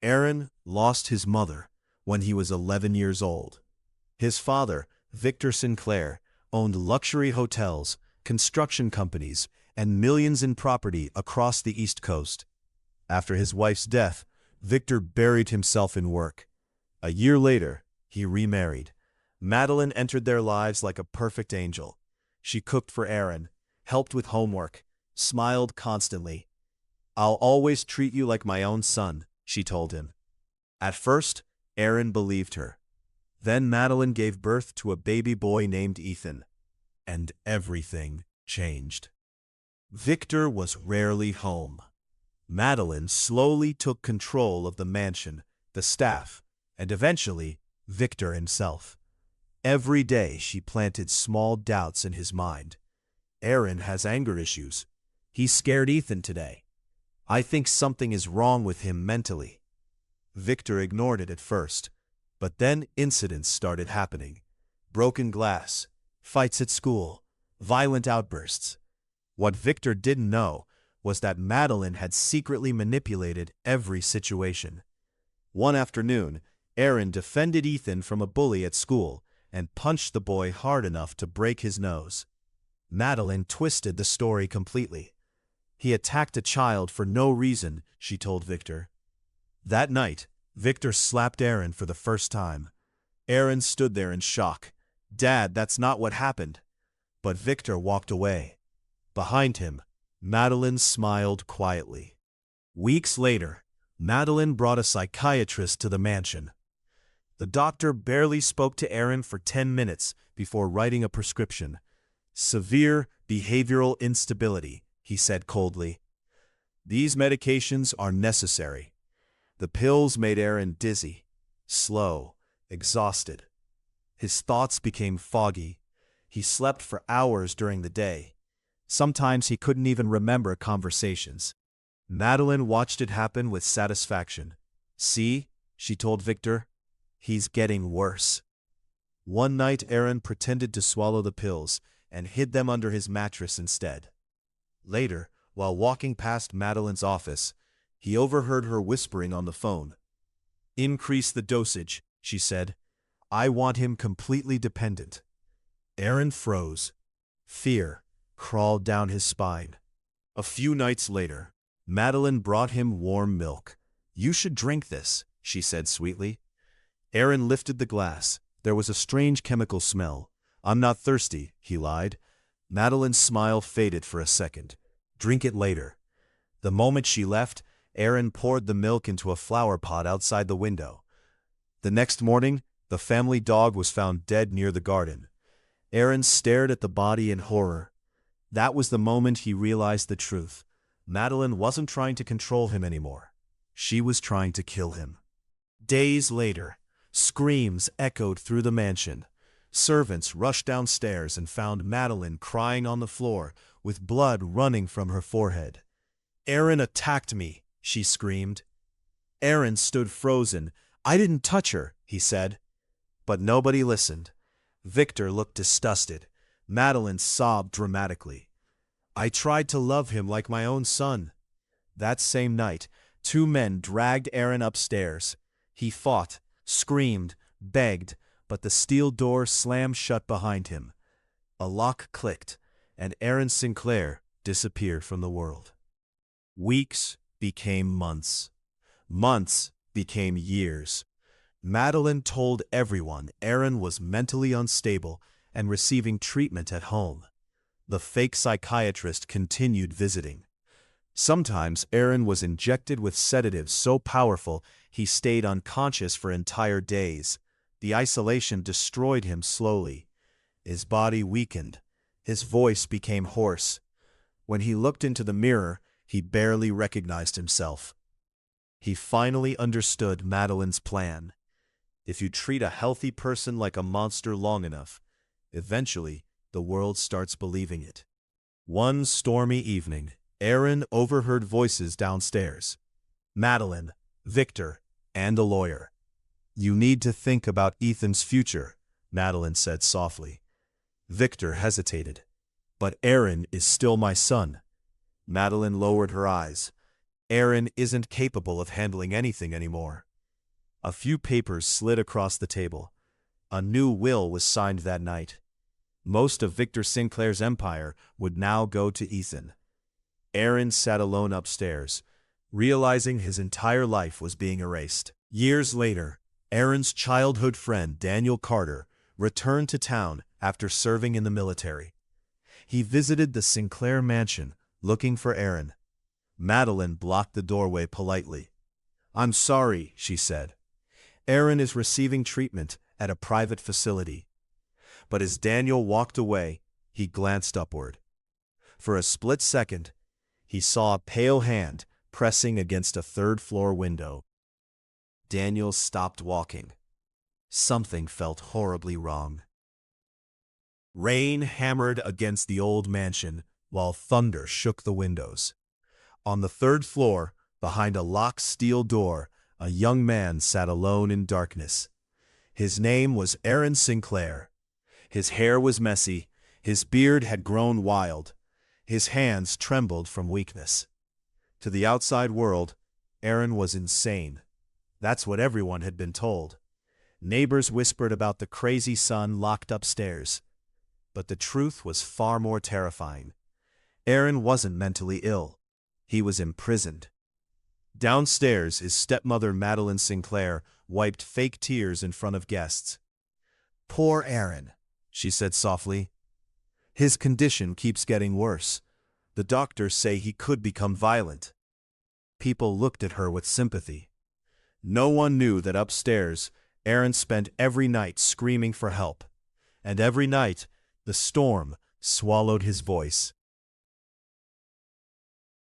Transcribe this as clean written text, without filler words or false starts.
Aaron lost his mother when he was 11 years old. His father, Victor Sinclair, owned luxury hotels, construction companies, and millions in property across the East Coast. After his wife's death, Victor buried himself in work. A year later, he remarried. Madeline entered their lives like a perfect angel. She cooked for Aaron, helped with homework, smiled constantly. "I'll always treat you like my own son," she told him. At first, Aaron believed her. Then Madeline gave birth to a baby boy named Ethan, and everything changed. Victor was rarely home. Madeline slowly took control of the mansion, the staff, and eventually, Victor himself. Every day she planted small doubts in his mind. "Aaron has anger issues. He scared Ethan today. I think something is wrong with him mentally." Victor ignored it at first, but then incidents started happening. Broken glass, fights at school, violent outbursts. What Victor didn't know was that Madeline had secretly manipulated every situation. One afternoon, Aaron defended Ethan from a bully at school and punched the boy hard enough to break his nose. Madeline twisted the story completely. "He attacked a child for no reason," she told Victor. That night, Victor slapped Aaron for the first time. Aaron stood there in shock. "Dad, that's not what happened." But Victor walked away. Behind him, Madeline smiled quietly. Weeks later, Madeline brought a psychiatrist to the mansion. The doctor barely spoke to Aaron for 10 minutes before writing a prescription. "Severe behavioral instability," he said coldly. "These medications are necessary." The pills made Aaron dizzy, slow, exhausted. His thoughts became foggy. He slept for hours during the day. Sometimes he couldn't even remember conversations. Madeline watched it happen with satisfaction. "See," she told Victor, "he's getting worse." One night Aaron pretended to swallow the pills and hid them under his mattress instead. Later, while walking past Madeline's office, he overheard her whispering on the phone. "Increase the dosage," she said. "I want him completely dependent." Aaron froze. Fear crawled down his spine. A few nights later, Madeline brought him warm milk. "You should drink this," she said sweetly. Aaron lifted the glass. There was a strange chemical smell. "I'm not thirsty," he lied. Madeline's smile faded for a second. "Drink it later." The moment she left, Aaron poured the milk into a flower pot outside the window. The next morning, the family dog was found dead near the garden. Aaron stared at the body in horror. That was the moment he realized the truth. Madeline wasn't trying to control him anymore. She was trying to kill him. Days later, screams echoed through the mansion. Servants rushed downstairs and found Madeline crying on the floor, with blood running from her forehead. "Aaron attacked me," she screamed. Aaron stood frozen. "I didn't touch her," he said. But nobody listened. Victor looked disgusted. Madeline sobbed dramatically. "I tried to love him like my own son." That same night, 2 men dragged Aaron upstairs. He fought, screamed, begged, but the steel door slammed shut behind him. A lock clicked, and Aaron Sinclair disappeared from the world. Weeks became months. Months became years. Madeline told everyone Aaron was mentally unstable and receiving treatment at home. The fake psychiatrist continued visiting. Sometimes Aaron was injected with sedatives so powerful he stayed unconscious for entire days. The isolation destroyed him slowly. His body weakened. His voice became hoarse. When he looked into the mirror, he barely recognized himself. He finally understood Madeline's plan. If you treat a healthy person like a monster long enough, eventually the world starts believing it. One stormy evening, Aaron overheard voices downstairs. Madeline, Victor, and a lawyer. "You need to think about Ethan's future," Madeline said softly. Victor hesitated. "But Aaron is still my son." Madeline lowered her eyes. Aaron isn't capable of handling anything anymore. A few papers slid across the table. A new will was signed that night. Most of Victor Sinclair's empire would now go to Ethan. Aaron sat alone upstairs, realizing his entire life was being erased. Years later, Aaron's childhood friend Daniel Carter returned to town after serving in the military. He visited the Sinclair mansion, looking for Aaron. Madeline blocked the doorway politely. "I'm sorry," she said. "Aaron is receiving treatment at a private facility." But as Daniel walked away, he glanced upward. For a split second, he saw a pale hand pressing against a third-floor window. Daniel stopped walking. Something felt horribly wrong. Rain hammered against the old mansion, while thunder shook the windows. On the third floor, behind a locked steel door, a young man sat alone in darkness. His name was Aaron Sinclair. His hair was messy, his beard had grown wild, his hands trembled from weakness. To the outside world, Aaron was insane. That's what everyone had been told. Neighbors whispered about the crazy son locked upstairs. But the truth was far more terrifying. Aaron wasn't mentally ill. He was imprisoned. Downstairs, his stepmother Madeline Sinclair wiped fake tears in front of guests. "Poor Aaron," she said softly. "His condition keeps getting worse. The doctors say he could become violent." People looked at her with sympathy. No one knew that upstairs, Aaron spent every night screaming for help. And every night, the storm swallowed his voice.